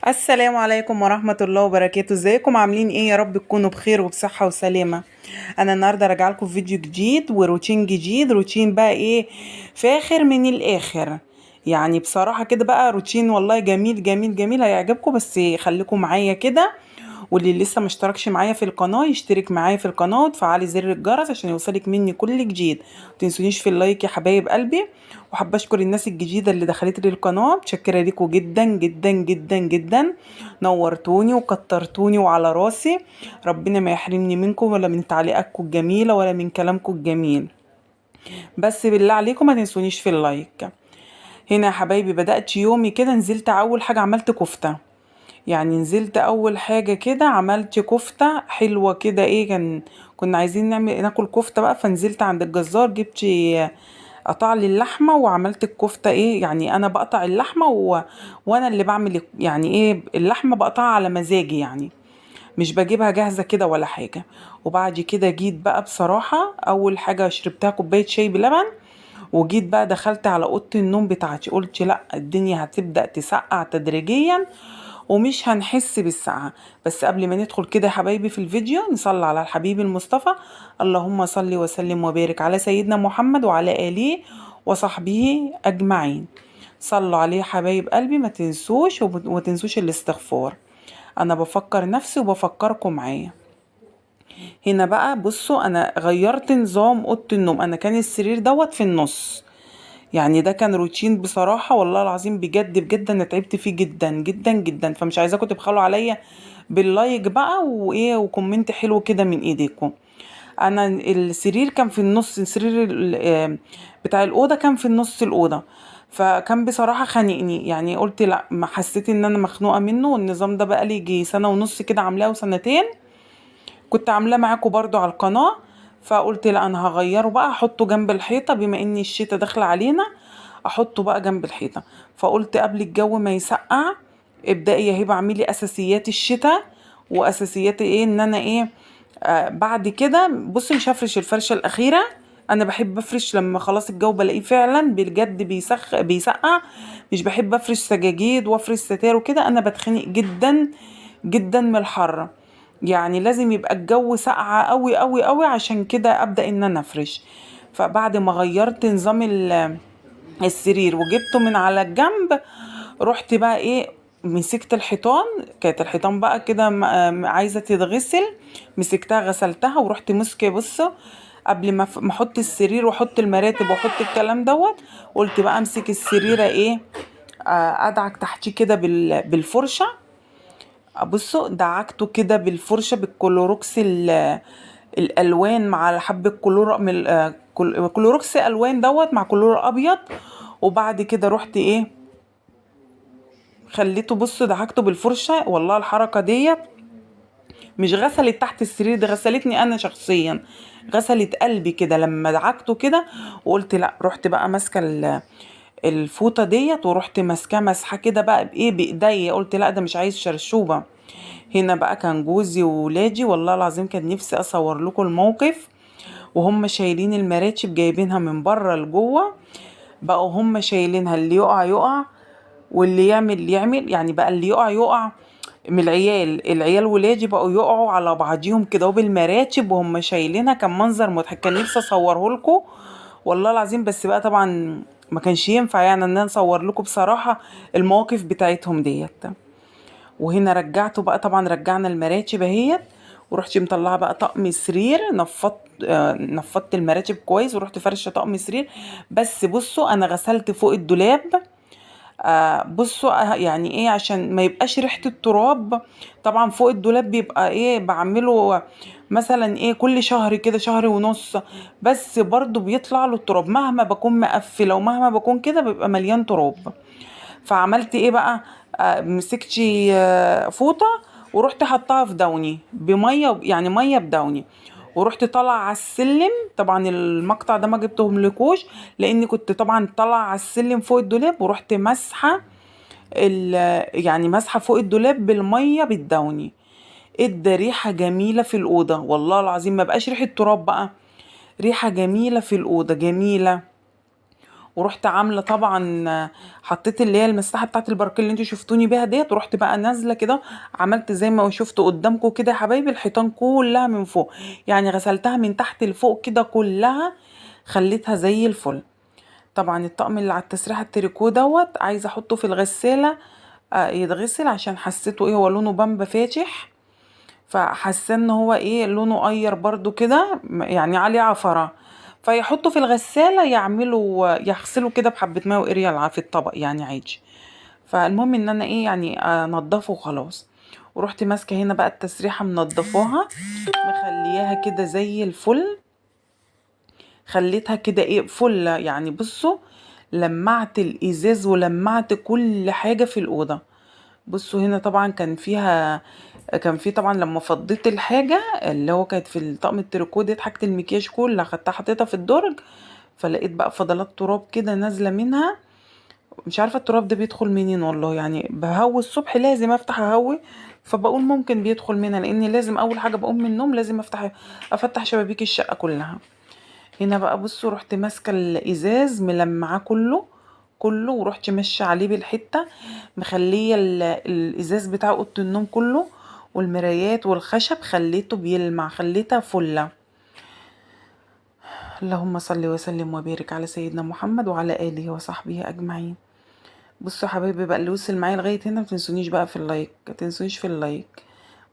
السلام عليكم ورحمة الله وبركاته. ازيكم عاملين ايه؟ يا رب تكونوا بخير وبصحة وسلامة. انا النهاردة راجعه لكم فيديو جديد وروتين جديد. روتين بقى ايه؟ فاخر من الاخر. يعني بصراحة كده بقى روتين والله جميل جميل جميل، هيعجبكم. بس خليكم معايا كده. واللي لسه مشتركش معايا في القناة يشترك معايا في القناة وتفعلي زر الجرس عشان يوصلك مني كل جديد. متنسونيش في اللايك يا حبايب قلبي. وحابة اشكر الناس الجديدة اللي دخلت لي القناة، متشكرة ليكم جدا جدا جدا جدا. نورتوني وكترتوني وعلى راسي. ربنا ما يحرمني منكم ولا من تعليقاتكم الجميلة ولا من كلامكم الجميل. بس بالله عليكم ما تنسونيش في اللايك. هنا يا حبايبي بدأت يومي كده، نزلت أول حاجة عملت كفتة. يعني نزلت اول حاجة كده عملت كفتة حلوة كده. ايه كنا عايزين ناكل كفتة بقى، فنزلت عند الجزار جبت قطع لي اللحمة وعملت الكفتة. ايه يعني انا بقطع اللحمة وانا اللي بعمل يعني ايه اللحمة بقطعها على مزاجي يعني. مش بجيبها جاهزة كده ولا حاجة. وبعد كده جيت بقى بصراحة اول حاجة شربتها كوباية شاي بلبن. وجيت بقى دخلت على اوضه النوم بتاعتي، قلت لا الدنيا هتبدأ تسقع تدريجيا ومش هنحس بالسقعة. بس قبل ما ندخل كده يا حبايبي في الفيديو نصلي على الحبيب المصطفى. اللهم صل وسلم وبارك على سيدنا محمد وعلى آله وصحبه أجمعين. صلوا عليه يا حبايب قلبي، ما تنسوش وما تنسوش الاستغفار. انا بفكر نفسي وبفكركم معايا. هنا بقى بصوا انا غيرت نظام اوضه النوم. انا كان السرير دوت في النص. يعني ده كان روتين بصراحة والله العظيم، بجد بجد انا تعبت فيه جدا جدا جدا. فمش عايزاكم تبخلوا عليا باللايك بقى وايه وكومنت حلو كده من ايديكم. انا السرير كان في النص، السرير بتاع الاوضه كان في النص الاوضه. فكان بصراحه خانقني، يعني قلت لا، ما حسيت ان انا مخنوقه منه. والنظام ده بقى لي يجي سنه ونص كده عاملاه وسنتين. كنت عاملاه معاكم برضو على القناه. فقلت لا انا هغيره بقى، احطه جنب الحيطه بما ان الشتا داخله علينا. احطه بقى جنب الحيطه. فقلت قبل الجو ما يسقع ابدأي يا هبه اعملي اساسيات الشتاء. واساسيات ايه ان انا ايه. بعد كده بصي مش هفرش الفرشه الاخيره. انا بحب افرش لما خلاص الجو بلاقيه فعلا بجد بيسقع. مش بحب افرش سجاجيد وافرش ستار وكده، انا بتخنق جدا جدا من الحر. يعني لازم يبقى الجو ساقعة قوي قوي قوي عشان كده ابدأ ان انا افرش. فبعد ما غيرت نظام السرير وجبته من على الجنب، رحت بقى ايه مسكت الحيطان. كانت الحيطان بقى كده عايزه تتغسل. مسكتها غسلتها ورحت مسكه بص. قبل ما احط السرير واحط المراتب واحط الكلام دوت. قلت بقى امسك السريره ايه. ادعك تحتيه كده بالفرشه. بصوا دعكته كده بالفرشه بالكلوروكس الالوان مع حبه كلور من كلوروكس الوان دوت مع كلور ابيض. وبعد كده رحت ايه خليته بص دعكته بالفرشه. والله الحركه ديت مش غسلت تحت السرير، ده غسلتني انا شخصيا. غسلت قلبي كده لما دعكته كده. وقلت لا، رحت بقى ماسكه الفوطه ديت ورحت ماسكاه مسحه كده بقى بايه بايديا. قلت لا ده مش عايز شرشوبه. هنا بقى كان جوزي وولادي والله العظيم كان نفسي اصور لكم الموقف. وهم شايلين المراتب جايبينها من بره لجوه. بقوا هم شايلينها، اللي يقع يقع واللي يعمل يعمل. يعني بقى اللي يقع يقع من العيال ولادي بقوا يقعوا على بعضيهم كده وبالمراتب وهم شايلينها. كان منظر مضحك، كان نفسي اصوره لكم والله العظيم. بس بقى طبعا ما كانش ينفع يعني ان انا اصور لكم بصراحة المواقف بتاعتهم ديت. وهنا رجعته بقى، طبعا رجعنا المراتب اهيت. ورحت مطلعه بقى طقم سرير، نفضت المراتب كويس ورحت فرشه طقم سرير. بس بصوا انا غسلت فوق الدولاب. بصوا يعني ايه عشان ما يبقاش ريحة التراب. طبعا فوق الدولاب بيبقى ايه بعمله مثلا ايه كل شهر كده شهر ونص. بس برضو بيطلع له التراب مهما بكون مقفلة ومهما بكون كده بيبقى مليان تراب. فعملت ايه بقى. مسكتي فوطة ورحت حطها في دوني بمية، يعني مية بدوني. ورحت طالعه على السلم. طبعا المقطع ده ما جبتهم لكوش لاني كنت طبعا طالعه على السلم فوق الدولاب ورحت مسحه يعني مسحه فوق الدولاب بالميه بالدوني. ادى ريحه جميله في الاوضه والله العظيم، ما بقاش ريحه تراب بقى. ريحه جميله في الاوضه جميله. ورحت عامله طبعا حطيت اللي هي المساحه بتاعت الباركيه اللي انتوا شفتوني بيها ديت، ورحت بقى نازله كده، عملت زي ما شفتوا قدامكم كده يا حبايبي الحيطان كلها من فوق، يعني غسلتها من تحت لفوق كده كلها، خليتها زي الفل. طبعا الطقم اللي على التسريحه التريكو دوت عايزه احطه في الغساله يتغسل، عشان حسيته ايه، هو لونه بامبا فاتح، فحاسه ان هو ايه لونه قير برضو كده، يعني عليه عفره، فيحطوا في الغساله يعملوا يغسلوا كده بحبه ماء واريال في الطبق يعني عادي. فالمهم ان انا ايه يعني انضفه وخلاص. ورحت ماسكه هنا بقى التسريحه منضفاها، مخلياها كده زي الفل، خليتها كده ايه فل يعني. بصوا لمعت الازاز ولمعت كل حاجه في الاوضه. بصوا هنا طبعا كان في طبعا لما فضيت الحاجه اللي هو كانت في الطقم التريكو ديت، حاجه المكياج كلها خدتها حطيتها في الدرج، فلقيت بقى فضلات تراب كده نازله منها، مش عارفه التراب ده بيدخل منين والله، يعني بهوي الصبح لازم افتح اهوي، فبقول ممكن بيدخل منها، لاني لازم اول حاجه بقوم من النوم لازم افتح شبابيك الشقه كلها. هنا بقى بصوا رحت ماسكه الازاز ملمعاه كله، ورحت ماشيه عليه بالحته، مخليه الازاز بتاع اوضه النوم كله والمرايات والخشب خليته بيلمع، خليتها فله. اللهم صل وسلم وبارك على سيدنا محمد وعلى اله وصحبه اجمعين. بصوا يا حبايبي بقى اللي وصل معايا لغايه هنا متنسونيش بقى في اللايك، متنسونيش في اللايك.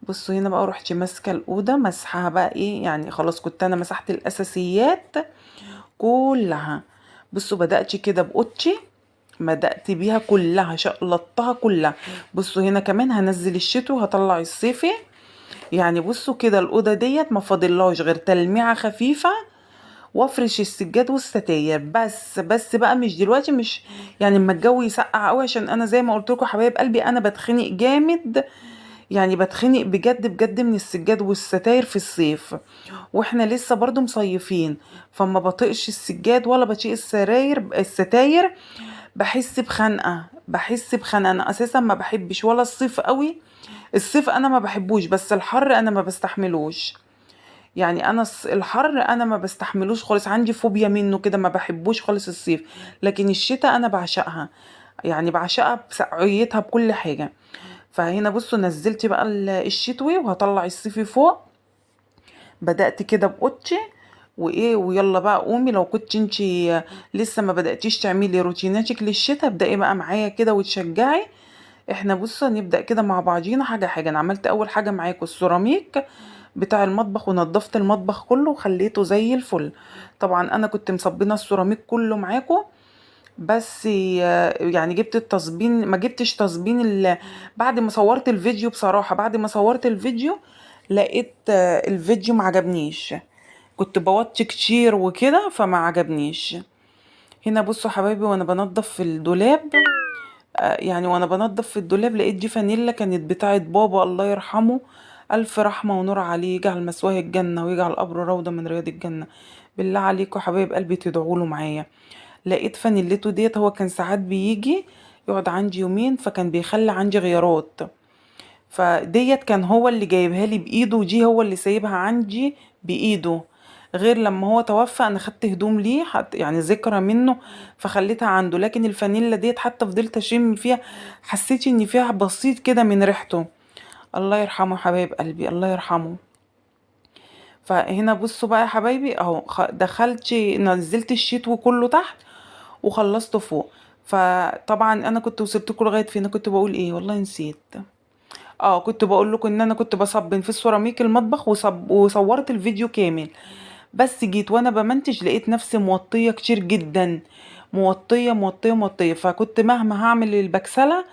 بصوا هنا بقى رحت ماسكه الاوضه مسحها بقى ايه، يعني خلاص كنت انا مسحت الاساسيات كلها. بصوا بدأت كده بقطشي، بدأت بيها كلها شقلطتها كلها. بصوا هنا كمان هنزل الشتوي وهطلع الصيفي، يعني بصوا كده الأوضة ديت ما فاضلهاش غير تلميعة خفيفة وافرش السجاد والستاير بس بقى مش دلوقتي، مش يعني اما الجو يسقع قوي، عشان انا زي ما قلت لكم حبايب قلبي انا بتخنق جامد، يعني بتخنق بجد من السجاد والستاير في الصيف، واحنا لسه برضو مصيفين، فما بطيقش السجاد ولا بطيق الستاير، بحس بخنقه. انا اساسا ما بحبش ولا الصيف قوي، الصيف انا ما بحبوش، بس الحر انا ما بستحملوش، يعني انا الحر انا ما بستحملوش خالص، عندي فوبيا منه كده، ما بحبوش خالص الصيف. لكن الشتاء انا بعشقها، يعني بعشقها بسقعيتها بكل حاجه. فهنا بصوا نزلت بقى الشتوي وهطلع الصيفي فوق، بدأت كده بقطشي وايه، ويلا بقى قومي لو كنت انتي لسه ما بدأتيش تعملي روتيناتك للشتاء، ابدأي بقى معايا كده وتشجعي. احنا بصوا نبدأ كده مع بعضينا حاجة حاجة. انا عملت اول حاجة معاكم السيراميك بتاع المطبخ، ونضفت المطبخ كله وخليته زي الفل. طبعا انا كنت مصبنه السيراميك كله معاكم، بس يعني جبت التصبين، ما جبتش تصبين بعد ما صورت الفيديو، بصراحة بعد ما صورت الفيديو لقيت الفيديو ما عجبنيش، كنت بوطي كتير وكده فما عجبنيش. هنا بصوا حبايبي وانا بنضف في الدولاب، يعني وانا بنضف في الدولاب لقيت دي فانيلا كانت بتاعت بابا الله يرحمه، الف رحمة ونور عليه، يجعل مثواه الجنة ويجعل قبره روضة من رياض الجنة. بالله عليكم حبايب قلبي تدعوا له معايا. لقيت فانيلته ديت، هو كان ساعات بيجي يقعد عندي يومين، فكان بيخلي عندي غيارات، فديت كان هو اللي جايبها لي بايده، ودي هو اللي سايبها عندي بايده، غير لما هو توفى انا خدت هدوم ليه حتى يعني ذكرى منه فخليتها عنده. لكن الفانيلا ديت حتى فضلت اشم فيها، حسيت ان فيها بسيط كده من ريحته. الله يرحمه حبايب قلبي، الله يرحمه. فهنا بصوا بقى يا حبايبي اهو دخلت نزلت الشتوي كله تحت وخلصته فوق. فطبعا انا كنت وصلتكم لغايه فين، أنا كنت بقول ايه والله نسيت. كنت بقول لكم ان انا كنت بصبن في السيراميك المطبخ وصورت الفيديو كامل، بس جيت وانا بمنتج لقيت نفسي موطيه كتير جدا، موطيه، فكنت مهما هعمل البكسله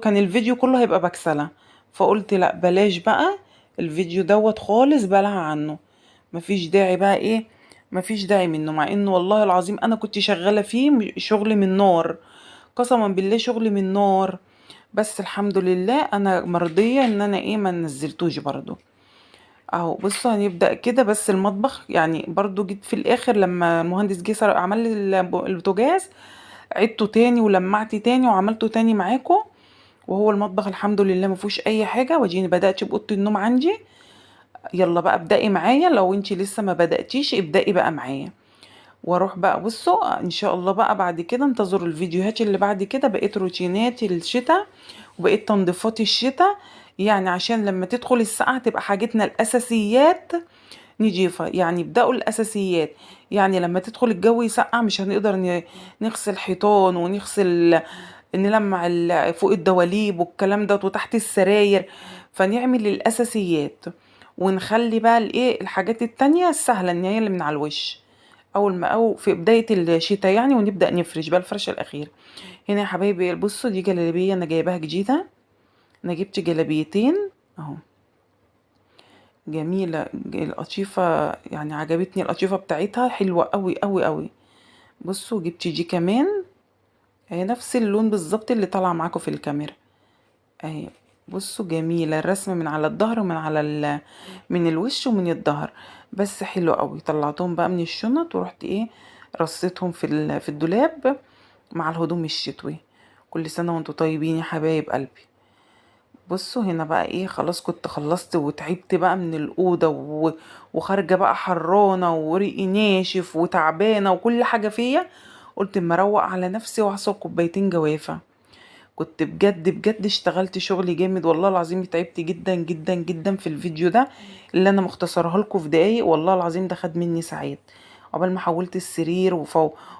كان الفيديو كله هيبقى بكسله، فقلت لا بلاش بقى الفيديو دوت خالص، بلها عنه، مفيش داعي بقى ايه، مفيش داعي منه، مع انه والله العظيم انا كنت شغاله فيه شغل من نار، قسما بالله شغل من نار. بس الحمد لله انا مرضيه ان انا ايه ما نزلتوش برضو. اهو بصوا هنبدأ كده، بس المطبخ يعني برضو جيت في الاخر لما المهندس جه عمل لي البوتاجاز، عدته تاني ولمعت تاني وعملته تاني معاكم، وهو المطبخ الحمد لله ما فيهوش اي حاجه. واديني بدأت بأوضة النوم عندي، يلا بقى ابدأي معايا، لو انتي لسه ما بدأتيش ابدأي بقى معايا. واروح بقى بصوا ان شاء الله بقى بعد كده انتظروا الفيديوهات اللي بعد كده، بقيت روتينات الشتاء وبقيت تنظيفات الشتاء، يعني عشان لما تدخل السقعة تبقى حاجتنا الاساسيات نضيفة. يعني ابدأوا الاساسيات، يعني لما تدخل الجو يسقع مش هنقدر نغسل حيطان ونغسل نلمع فوق الدواليب والكلام ده وتحت السراير، فنعمل الاساسيات ونخلي بقى الايه الحاجات التانية السهلة ان هي اللي من على الوش اول ما او في بداية الشتاء يعني، ونبدأ نفرش بقى الفرشة الاخيرة. هنا يا حبايبي بصوا دي جلابية انا جايباها جديدة، انا جبت جلابيتين اهو، جميلة القطيفة يعني عجبتني القطيفة بتاعتها حلوة قوي قوي قوي. بصوا جبت دي كمان، هي نفس اللون بالظبط اللي طالع معاكم في الكاميرا اهي. بصوا جميلة الرسمة من على الظهر ومن على من الوش ومن الظهر، بس حلو قوي. طلعتهم بقى من الشنط ورحت ايه رصيتهم في الدولاب مع الهدوم الشتوي. كل سنة وانتوا طيبين يا حبايب قلبي. بصوا هنا بقى ايه خلاص كنت خلصت وتعبت بقى من الأوضة وخارجة بقى حرانة وريقي ناشف وتعبانة وكل حاجة فيا، قلت اما اروق على نفسي واعصر كوبايتين جوافة. كنت بجد بجد اشتغلت شغل جامد والله العظيم، تعبت جدا جدا جدا في الفيديو ده اللي انا مختصرها لكم في دقايق، والله العظيم ده خد مني ساعات قبل ما حولت السرير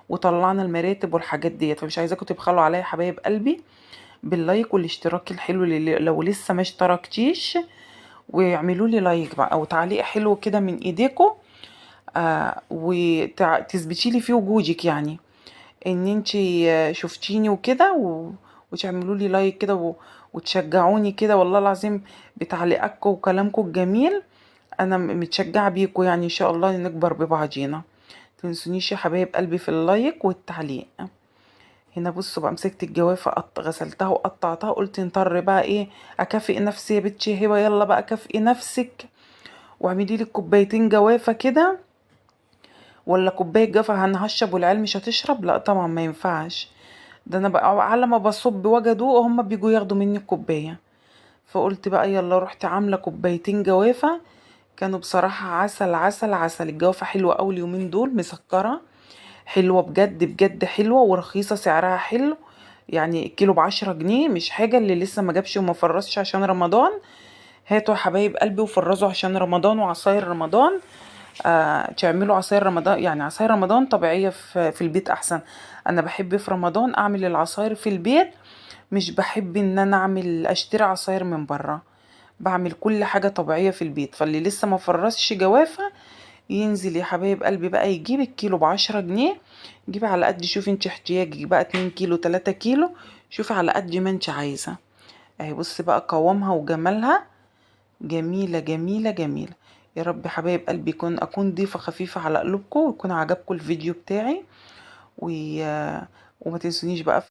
وطلعنا المراتب والحاجات ديت. فمش عايزاكم تبخلوا عليا يا حبايب قلبي باللايك والاشتراك الحلو اللي لو لسه ما اشتركتيش، واعملوا لي لايك بقى او تعليق حلو كده من ايديكم، وتثبتي لي في وجودك يعني ان انتي شفتيني وكده وتعملوا لي لايك كده وتشجعوني كده والله العظيم بتعليقاتكم وكلامكم الجميل. انا متشجعه بيكم يعني ان شاء الله نكبر ببعضينا. تنسونيش يا حبايب قلبي في اللايك والتعليق. هنا بصوا بقى مسكت الجوافه غسلتها وقطعتها، قلت نضطر بقى ايه اكافئ نفسي يا بنتي هبه، يلا بقى كافئي نفسك واعملي لي كوبايتين جوافه كده، ولا كوبايه جافه هنهشب والعيال مش هتشرب، لا طبعا ما ينفعش. ده انا بقى على ما بصب وجدوا هم بيجوا ياخدوا مني الكوبايه، فقلت بقى يلا رحت عامله كوبايتين جوافه. كانوا بصراحه عسل عسل عسل. الجوافه حلوه قوي اليومين دول مسكره، حلوه بجد بجد حلوه ورخيصه سعرها حلو، يعني الكيلو ب10 جنيه مش حاجه. اللي لسه ما جابش وما فرزش عشان رمضان هاتوا يا حبايب قلبي وفرزوا عشان رمضان وعصاير رمضان. تعملوا عصاير رمضان، يعني عصاير رمضان طبيعية في البيت أحسن. أنا بحب في رمضان أعمل العصاير في البيت، مش بحب إن أنا أشتري عصاير من برا. بعمل كل حاجة طبيعية في البيت. فاللي لسه ما فرزش جوافة ينزل يا حبايب قلبي بقى يجيب الكيلو ب10 جنيه. جيبي على قد شوفي انت احتياجك بقى 2 كيلو 3 كيلو، شوفي على قد ما انت عايزة. اهي بصي بقى قوامها وجمالها جميلة جميلة جميلة. يا رب حبايب قلبي أكون ضيفة خفيفة على قلوبكم ويكون عجبكم الفيديو بتاعي وما تنسونيش بقى